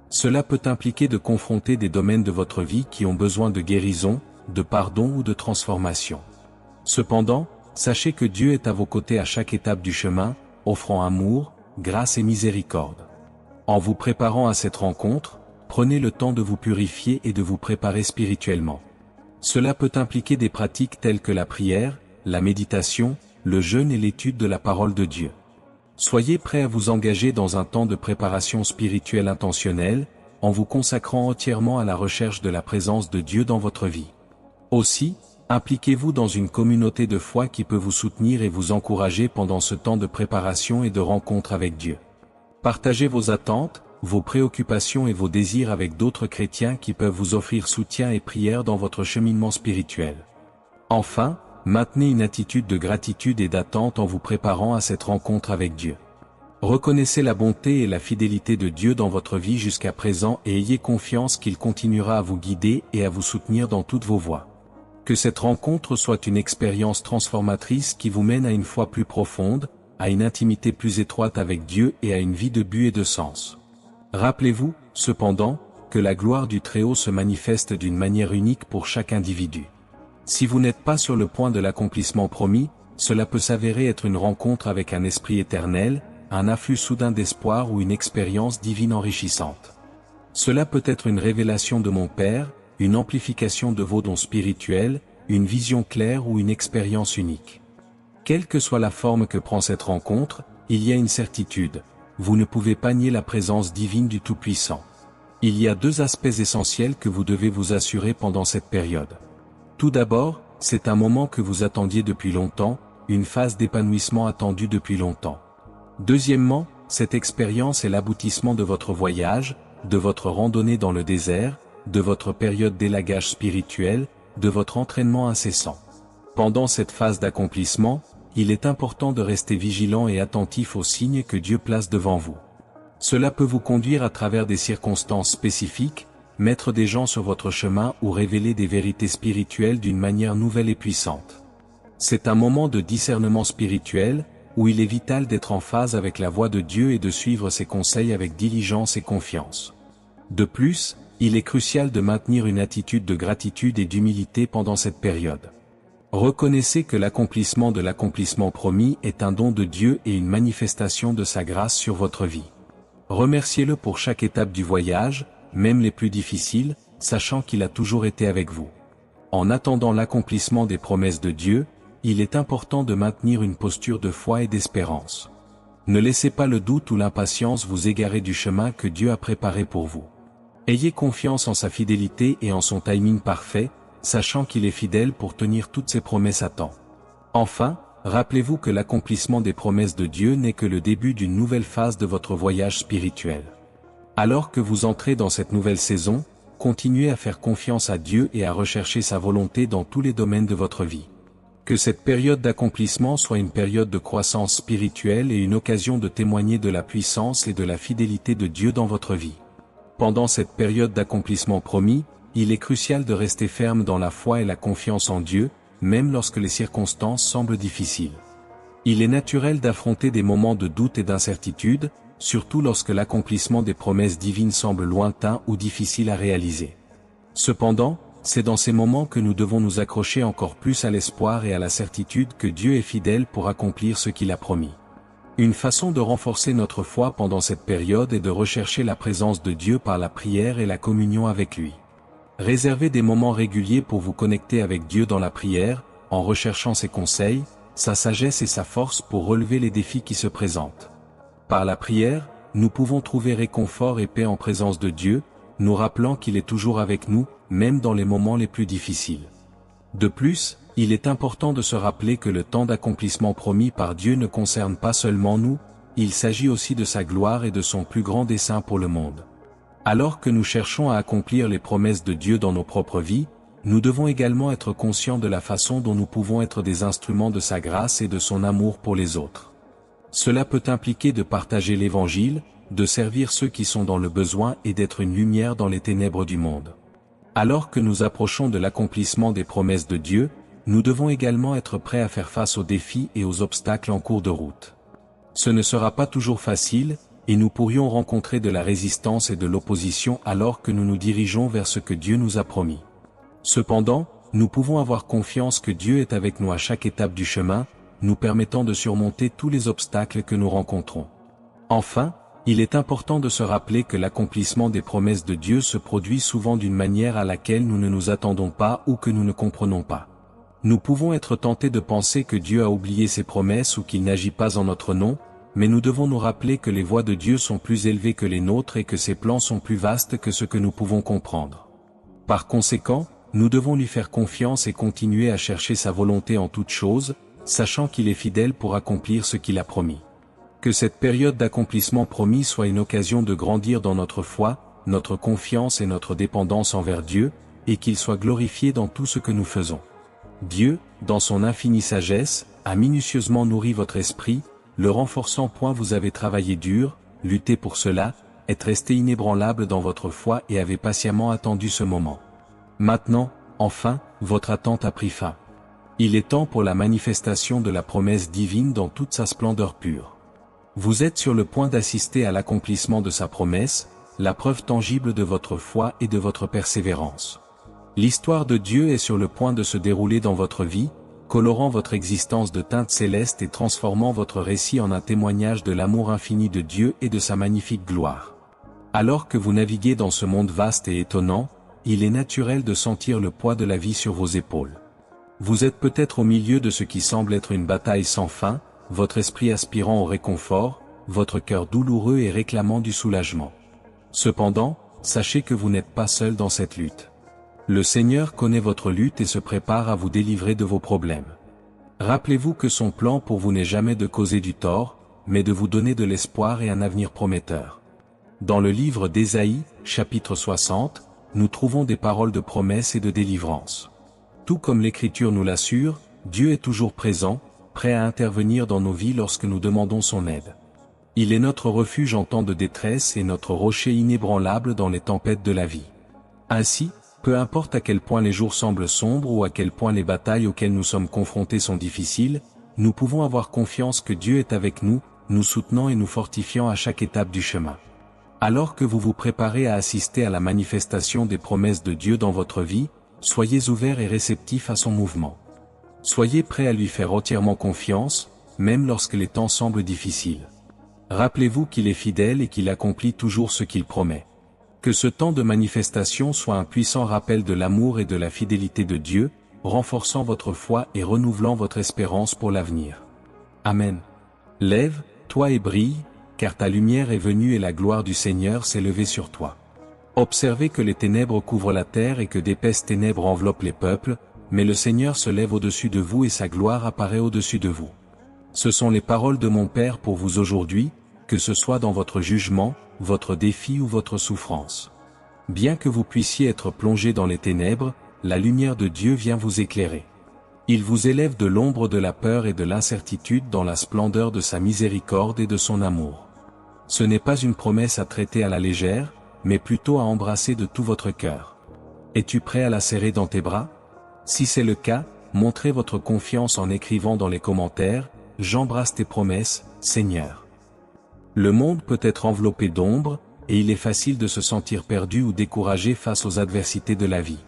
Cela peut impliquer de confronter des domaines de votre vie qui ont besoin de guérison, de pardon ou de transformation. Cependant, sachez que Dieu est à vos côtés à chaque étape du chemin, offrant amour, grâce et miséricorde. En vous préparant à cette rencontre, prenez le temps de vous purifier et de vous préparer spirituellement. Cela peut impliquer des pratiques telles que la prière, la méditation, le jeûne et l'étude de la parole de Dieu. Soyez prêts à vous engager dans un temps de préparation spirituelle intentionnelle, en vous consacrant entièrement à la recherche de la présence de Dieu dans votre vie. Aussi, impliquez-vous dans une communauté de foi qui peut vous soutenir et vous encourager pendant ce temps de préparation et de rencontre avec Dieu. Partagez vos attentes, vos préoccupations et vos désirs avec d'autres chrétiens qui peuvent vous offrir soutien et prière dans votre cheminement spirituel. Enfin, maintenez une attitude de gratitude et d'attente en vous préparant à cette rencontre avec Dieu. Reconnaissez la bonté et la fidélité de Dieu dans votre vie jusqu'à présent et ayez confiance qu'il continuera à vous guider et à vous soutenir dans toutes vos voies. Que cette rencontre soit une expérience transformatrice qui vous mène à une foi plus profonde, à une intimité plus étroite avec Dieu et à une vie de but et de sens. Rappelez-vous, cependant, que la gloire du Très-Haut se manifeste d'une manière unique pour chaque individu. Si vous n'êtes pas sur le point de l'accomplissement promis, cela peut s'avérer être une rencontre avec un esprit éternel, un afflux soudain d'espoir ou une expérience divine enrichissante. Cela peut être une révélation de mon Père, une amplification de vos dons spirituels, une vision claire ou une expérience unique. Quelle que soit la forme que prend cette rencontre, il y a une certitude, vous ne pouvez pas nier la présence divine du Tout-Puissant. Il y a deux aspects essentiels que vous devez vous assurer pendant cette période. Tout d'abord, c'est un moment que vous attendiez depuis longtemps, une phase d'épanouissement attendue depuis longtemps. Deuxièmement, cette expérience est l'aboutissement de votre voyage, de votre randonnée dans le désert, de votre période d'élagage spirituel, de votre entraînement incessant. Pendant cette phase d'accomplissement, il est important de rester vigilant et attentif aux signes que Dieu place devant vous. Cela peut vous conduire à travers des circonstances spécifiques, mettre des gens sur votre chemin ou révéler des vérités spirituelles d'une manière nouvelle et puissante. C'est un moment de discernement spirituel, où il est vital d'être en phase avec la voix de Dieu et de suivre ses conseils avec diligence et confiance. De plus, il est crucial de maintenir une attitude de gratitude et d'humilité pendant cette période. Reconnaissez que l'accomplissement de l'accomplissement promis est un don de Dieu et une manifestation de sa grâce sur votre vie. Remerciez-le pour chaque étape du voyage, même les plus difficiles, sachant qu'il a toujours été avec vous. En attendant l'accomplissement des promesses de Dieu, il est important de maintenir une posture de foi et d'espérance. Ne laissez pas le doute ou l'impatience vous égarer du chemin que Dieu a préparé pour vous. Ayez confiance en sa fidélité et en son timing parfait, sachant qu'il est fidèle pour tenir toutes ses promesses à temps. Enfin, rappelez-vous que l'accomplissement des promesses de Dieu n'est que le début d'une nouvelle phase de votre voyage spirituel. Alors que vous entrez dans cette nouvelle saison, continuez à faire confiance à Dieu et à rechercher sa volonté dans tous les domaines de votre vie. Que cette période d'accomplissement soit une période de croissance spirituelle et une occasion de témoigner de la puissance et de la fidélité de Dieu dans votre vie. Pendant cette période d'accomplissement promis, il est crucial de rester ferme dans la foi et la confiance en Dieu, même lorsque les circonstances semblent difficiles. Il est naturel d'affronter des moments de doute et d'incertitude, surtout lorsque l'accomplissement des promesses divines semble lointain ou difficile à réaliser. Cependant, c'est dans ces moments que nous devons nous accrocher encore plus à l'espoir et à la certitude que Dieu est fidèle pour accomplir ce qu'il a promis. Une façon de renforcer notre foi pendant cette période est de rechercher la présence de Dieu par la prière et la communion avec lui. Réservez des moments réguliers pour vous connecter avec Dieu dans la prière, en recherchant ses conseils, sa sagesse et sa force pour relever les défis qui se présentent. Par la prière, nous pouvons trouver réconfort et paix en présence de Dieu, nous rappelant qu'il est toujours avec nous, même dans les moments les plus difficiles. De plus, il est important de se rappeler que le temps d'accomplissement promis par Dieu ne concerne pas seulement nous, il s'agit aussi de sa gloire et de son plus grand dessein pour le monde. Alors que nous cherchons à accomplir les promesses de Dieu dans nos propres vies, nous devons également être conscients de la façon dont nous pouvons être des instruments de sa grâce et de son amour pour les autres. Cela peut impliquer de partager l'Évangile, de servir ceux qui sont dans le besoin et d'être une lumière dans les ténèbres du monde. Alors que nous approchons de l'accomplissement des promesses de Dieu, nous devons également être prêts à faire face aux défis et aux obstacles en cours de route. Ce ne sera pas toujours facile, et nous pourrions rencontrer de la résistance et de l'opposition alors que nous nous dirigeons vers ce que Dieu nous a promis. Cependant, nous pouvons avoir confiance que Dieu est avec nous à chaque étape du chemin, nous permettant de surmonter tous les obstacles que nous rencontrons. Enfin, il est important de se rappeler que l'accomplissement des promesses de Dieu se produit souvent d'une manière à laquelle nous ne nous attendons pas ou que nous ne comprenons pas. Nous pouvons être tentés de penser que Dieu a oublié ses promesses ou qu'il n'agit pas en notre nom, mais nous devons nous rappeler que les voies de Dieu sont plus élevées que les nôtres et que ses plans sont plus vastes que ce que nous pouvons comprendre. Par conséquent, nous devons lui faire confiance et continuer à chercher sa volonté en toutes choses, sachant qu'il est fidèle pour accomplir ce qu'il a promis. Que cette période d'accomplissement promis soit une occasion de grandir dans notre foi, notre confiance et notre dépendance envers Dieu, et qu'il soit glorifié dans tout ce que nous faisons. Dieu, dans son infinie sagesse, a minutieusement nourri votre esprit, le renforçant. Vous avez travaillé dur, lutté pour cela, êtes resté inébranlable dans votre foi et avez patiemment attendu ce moment. Maintenant, enfin, votre attente a pris fin. Il est temps pour la manifestation de la promesse divine dans toute sa splendeur pure. Vous êtes sur le point d'assister à l'accomplissement de sa promesse, la preuve tangible de votre foi et de votre persévérance. L'histoire de Dieu est sur le point de se dérouler dans votre vie, colorant votre existence de teintes célestes et transformant votre récit en un témoignage de l'amour infini de Dieu et de sa magnifique gloire. Alors que vous naviguez dans ce monde vaste et étonnant, il est naturel de sentir le poids de la vie sur vos épaules. Vous êtes peut-être au milieu de ce qui semble être une bataille sans fin, votre esprit aspirant au réconfort, votre cœur douloureux et réclamant du soulagement. Cependant, sachez que vous n'êtes pas seul dans cette lutte. Le Seigneur connaît votre lutte et se prépare à vous délivrer de vos problèmes. Rappelez-vous que son plan pour vous n'est jamais de causer du tort, mais de vous donner de l'espoir et un avenir prometteur. Dans le livre d'Ésaïe, chapitre 60, nous trouvons des paroles de promesse et de délivrance. Tout comme l'Écriture nous l'assure, Dieu est toujours présent, prêt à intervenir dans nos vies lorsque nous demandons son aide. Il est notre refuge en temps de détresse et notre rocher inébranlable dans les tempêtes de la vie. Ainsi, peu importe à quel point les jours semblent sombres ou à quel point les batailles auxquelles nous sommes confrontés sont difficiles, nous pouvons avoir confiance que Dieu est avec nous, nous soutenant et nous fortifiant à chaque étape du chemin. Alors que vous vous préparez à assister à la manifestation des promesses de Dieu dans votre vie, soyez ouverts et réceptifs à son mouvement. Soyez prêts à lui faire entièrement confiance, même lorsque les temps semblent difficiles. Rappelez-vous qu'il est fidèle et qu'il accomplit toujours ce qu'il promet. Que ce temps de manifestation soit un puissant rappel de l'amour et de la fidélité de Dieu, renforçant votre foi et renouvelant votre espérance pour l'avenir. Amen. Lève, toi et brille, car ta lumière est venue et la gloire du Seigneur s'est levée sur toi. Observez que les ténèbres couvrent la terre et que d'épaisses ténèbres enveloppent les peuples, mais le Seigneur se lève au-dessus de vous et sa gloire apparaît au-dessus de vous. Ce sont les paroles de mon Père pour vous aujourd'hui, que ce soit dans votre jugement, votre défi ou votre souffrance. Bien que vous puissiez être plongé dans les ténèbres, la lumière de Dieu vient vous éclairer. Il vous élève de l'ombre de la peur et de l'incertitude dans la splendeur de sa miséricorde et de son amour. Ce n'est pas une promesse à traiter à la légère, mais plutôt à embrasser de tout votre cœur. Es-tu prêt à la serrer dans tes bras? Si c'est le cas, montrez votre confiance en écrivant dans les commentaires « J'embrasse tes promesses, Seigneur ». Le monde peut être enveloppé d'ombre, et il est facile de se sentir perdu ou découragé face aux adversités de la vie.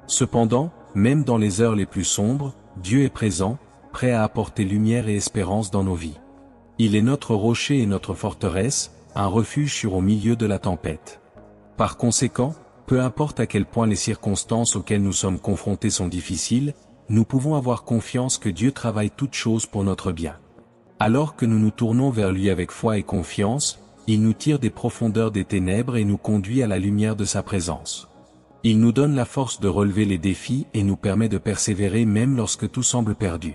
Cependant, même dans les heures les plus sombres, Dieu est présent, prêt à apporter lumière et espérance dans nos vies. Il est notre rocher et notre forteresse, un refuge sûr au milieu de la tempête. Par conséquent, peu importe à quel point les circonstances auxquelles nous sommes confrontés sont difficiles, nous pouvons avoir confiance que Dieu travaille toutes choses pour notre bien. Alors que nous nous tournons vers lui avec foi et confiance, il nous tire des profondeurs des ténèbres et nous conduit à la lumière de sa présence. Il nous donne la force de relever les défis et nous permet de persévérer même lorsque tout semble perdu.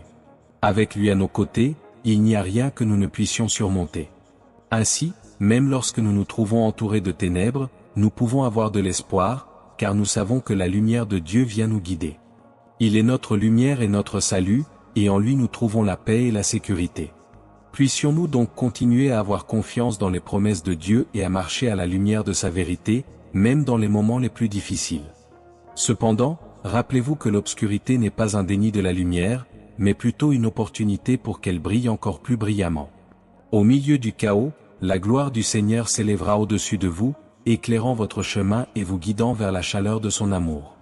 Avec lui à nos côtés, il n'y a rien que nous ne puissions surmonter. Ainsi, même lorsque nous nous trouvons entourés de ténèbres, nous pouvons avoir de l'espoir, car nous savons que la lumière de Dieu vient nous guider. Il est notre lumière et notre salut, et en lui nous trouvons la paix et la sécurité. Puissions-nous donc continuer à avoir confiance dans les promesses de Dieu et à marcher à la lumière de sa vérité, même dans les moments les plus difficiles. Cependant, rappelez-vous que l'obscurité n'est pas un déni de la lumière, mais plutôt une opportunité pour qu'elle brille encore plus brillamment. Au milieu du chaos, la gloire du Seigneur s'élèvera au-dessus de vous, éclairant votre chemin et vous guidant vers la chaleur de son amour.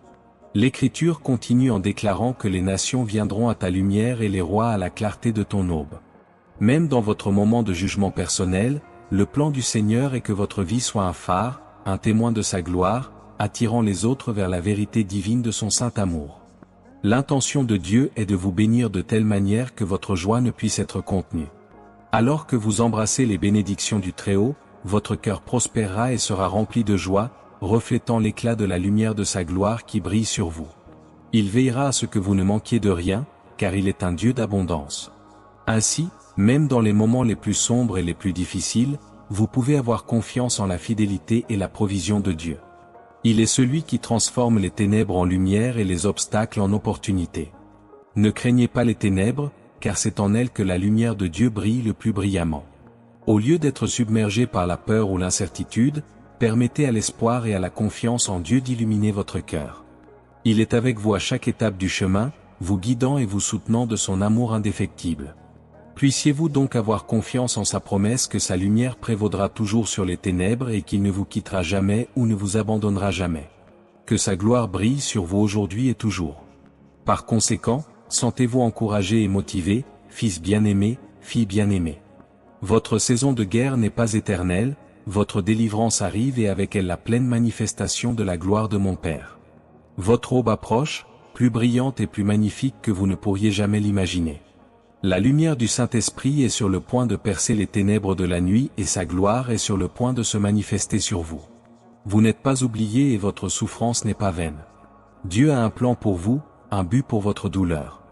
L'Écriture continue en déclarant que les nations viendront à ta lumière et les rois à la clarté de ton aube. Même dans votre moment de jugement personnel, le plan du Seigneur est que votre vie soit un phare, un témoin de sa gloire, attirant les autres vers la vérité divine de son saint amour. L'intention de Dieu est de vous bénir de telle manière que votre joie ne puisse être contenue. Alors que vous embrassez les bénédictions du Très-Haut, votre cœur prospérera et sera rempli de joie, reflétant l'éclat de la lumière de sa gloire qui brille sur vous. Il veillera à ce que vous ne manquiez de rien, car il est un Dieu d'abondance. Ainsi, même dans les moments les plus sombres et les plus difficiles, vous pouvez avoir confiance en la fidélité et la provision de Dieu. Il est celui qui transforme les ténèbres en lumière et les obstacles en opportunités. Ne craignez pas les ténèbres, car c'est en elles que la lumière de Dieu brille le plus brillamment. Au lieu d'être submergé par la peur ou l'incertitude, permettez à l'espoir et à la confiance en Dieu d'illuminer votre cœur. Il est avec vous à chaque étape du chemin, vous guidant et vous soutenant de son amour indéfectible. Puissiez-vous donc avoir confiance en sa promesse que sa lumière prévaudra toujours sur les ténèbres et qu'il ne vous quittera jamais ou ne vous abandonnera jamais. Que sa gloire brille sur vous aujourd'hui et toujours. Par conséquent, sentez-vous encouragé et motivé, fils bien-aimé, fille bien-aimée. Votre saison de guerre n'est pas éternelle, votre délivrance arrive et avec elle la pleine manifestation de la gloire de mon Père. Votre aube approche, plus brillante et plus magnifique que vous ne pourriez jamais l'imaginer. La lumière du Saint-Esprit est sur le point de percer les ténèbres de la nuit et sa gloire est sur le point de se manifester sur vous. Vous n'êtes pas oublié et votre souffrance n'est pas vaine. Dieu a un plan pour vous, un but pour votre douleur.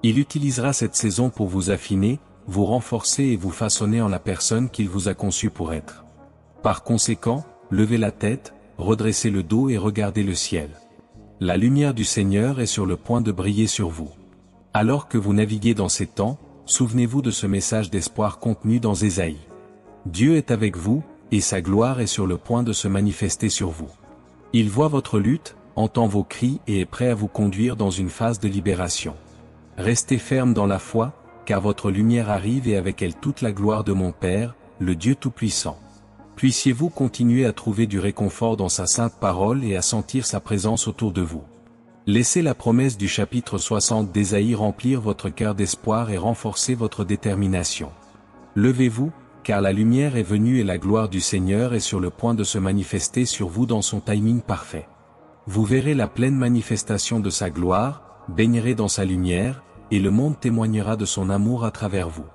Il utilisera cette saison pour vous affiner, vous renforcer et vous façonner en la personne qu'il vous a conçue pour être. Par conséquent, levez la tête, redressez le dos et regardez le ciel. La lumière du Seigneur est sur le point de briller sur vous. Alors que vous naviguez dans ces temps, souvenez-vous de ce message d'espoir contenu dans Ésaïe. Dieu est avec vous, et sa gloire est sur le point de se manifester sur vous. Il voit votre lutte, entend vos cris et est prêt à vous conduire dans une phase de libération. Restez ferme dans la foi, car votre lumière arrive et avec elle toute la gloire de mon Père, le Dieu Tout-Puissant. Puissiez-vous continuer à trouver du réconfort dans sa sainte parole et à sentir sa présence autour de vous. Laissez la promesse du chapitre 60 d'Ésaïe remplir votre cœur d'espoir et renforcer votre détermination. Levez-vous, car la lumière est venue et la gloire du Seigneur est sur le point de se manifester sur vous dans son timing parfait. Vous verrez la pleine manifestation de sa gloire, baignerez dans sa lumière, et le monde témoignera de son amour à travers vous.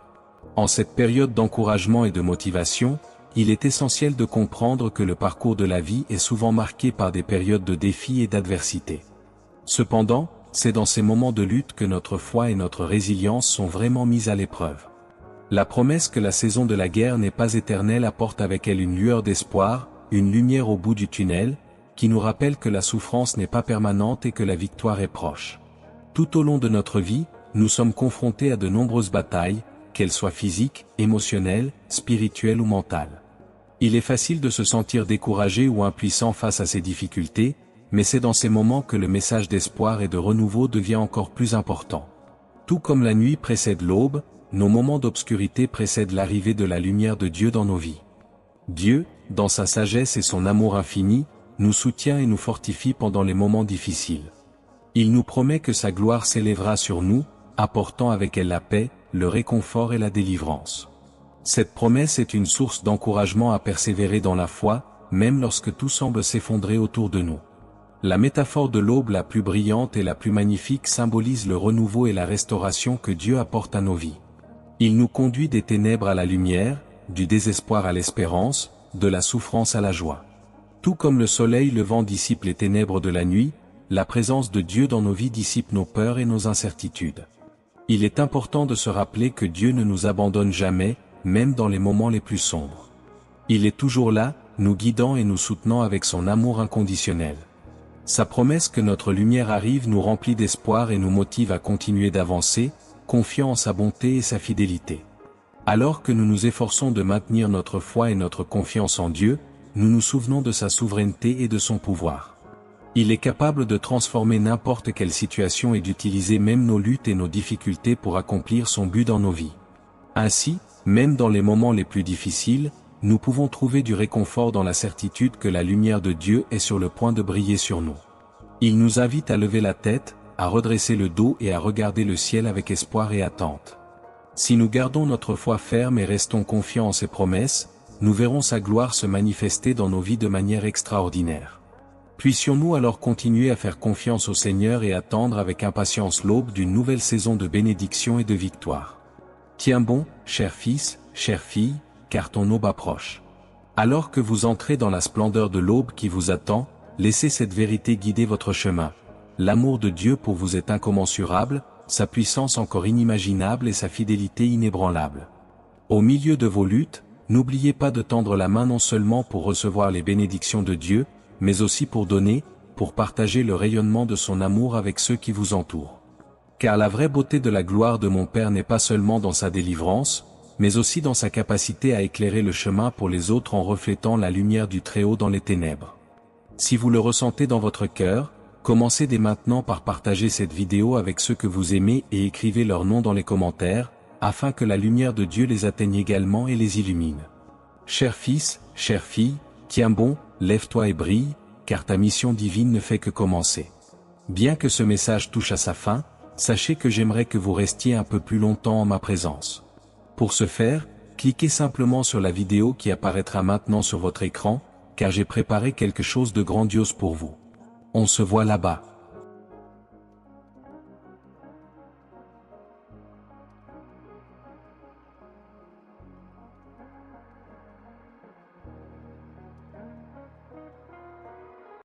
En cette période d'encouragement et de motivation, il est essentiel de comprendre que le parcours de la vie est souvent marqué par des périodes de défis et d'adversité. Cependant, c'est dans ces moments de lutte que notre foi et notre résilience sont vraiment mises à l'épreuve. La promesse que la saison de la guerre n'est pas éternelle apporte avec elle une lueur d'espoir, une lumière au bout du tunnel, qui nous rappelle que la souffrance n'est pas permanente et que la victoire est proche. Tout au long de notre vie, nous sommes confrontés à de nombreuses batailles, qu'elles soient physiques, émotionnelles, spirituelles ou mentales. Il est facile de se sentir découragé ou impuissant face à ces difficultés, mais c'est dans ces moments que le message d'espoir et de renouveau devient encore plus important. Tout comme la nuit précède l'aube, nos moments d'obscurité précèdent l'arrivée de la lumière de Dieu dans nos vies. Dieu, dans sa sagesse et son amour infini, nous soutient et nous fortifie pendant les moments difficiles. Il nous promet que sa gloire s'élèvera sur nous, apportant avec elle la paix, le réconfort et la délivrance. Cette promesse est une source d'encouragement à persévérer dans la foi, même lorsque tout semble s'effondrer autour de nous. La métaphore de l'aube la plus brillante et la plus magnifique symbolise le renouveau et la restauration que Dieu apporte à nos vies. Il nous conduit des ténèbres à la lumière, du désespoir à l'espérance, de la souffrance à la joie. Tout comme le soleil levant dissipe les ténèbres de la nuit, la présence de Dieu dans nos vies dissipe nos peurs et nos incertitudes. Il est important de se rappeler que Dieu ne nous abandonne jamais, même dans les moments les plus sombres. Il est toujours là, nous guidant et nous soutenant avec son amour inconditionnel. Sa promesse que notre lumière arrive nous remplit d'espoir et nous motive à continuer d'avancer, confiant en sa bonté et sa fidélité. Alors que nous nous efforçons de maintenir notre foi et notre confiance en Dieu, nous nous souvenons de sa souveraineté et de son pouvoir. Il est capable de transformer n'importe quelle situation et d'utiliser même nos luttes et nos difficultés pour accomplir son but dans nos vies. Ainsi, même dans les moments les plus difficiles, nous pouvons trouver du réconfort dans la certitude que la lumière de Dieu est sur le point de briller sur nous. Il nous invite à lever la tête, à redresser le dos et à regarder le ciel avec espoir et attente. Si nous gardons notre foi ferme et restons confiants en ses promesses, nous verrons sa gloire se manifester dans nos vies de manière extraordinaire. Puissions-nous alors continuer à faire confiance au Seigneur et attendre avec impatience l'aube d'une nouvelle saison de bénédiction et de victoire. Tiens bon, cher fils, chère fille, car ton aube approche. Alors que vous entrez dans la splendeur de l'aube qui vous attend, laissez cette vérité guider votre chemin. L'amour de Dieu pour vous est incommensurable, sa puissance encore inimaginable et sa fidélité inébranlable. Au milieu de vos luttes, n'oubliez pas de tendre la main non seulement pour recevoir les bénédictions de Dieu, mais aussi pour donner, pour partager le rayonnement de son amour avec ceux qui vous entourent. Car la vraie beauté de la gloire de mon Père n'est pas seulement dans sa délivrance, mais aussi dans sa capacité à éclairer le chemin pour les autres en reflétant la lumière du Très-Haut dans les ténèbres. Si vous le ressentez dans votre cœur, commencez dès maintenant par partager cette vidéo avec ceux que vous aimez et écrivez leur nom dans les commentaires, afin que la lumière de Dieu les atteigne également et les illumine. Cher fils, chère fille, tiens bon, lève-toi et brille, car ta mission divine ne fait que commencer. Bien que ce message touche à sa fin, sachez que j'aimerais que vous restiez un peu plus longtemps en ma présence. Pour ce faire, cliquez simplement sur la vidéo qui apparaîtra maintenant sur votre écran, car j'ai préparé quelque chose de grandiose pour vous. On se voit là-bas.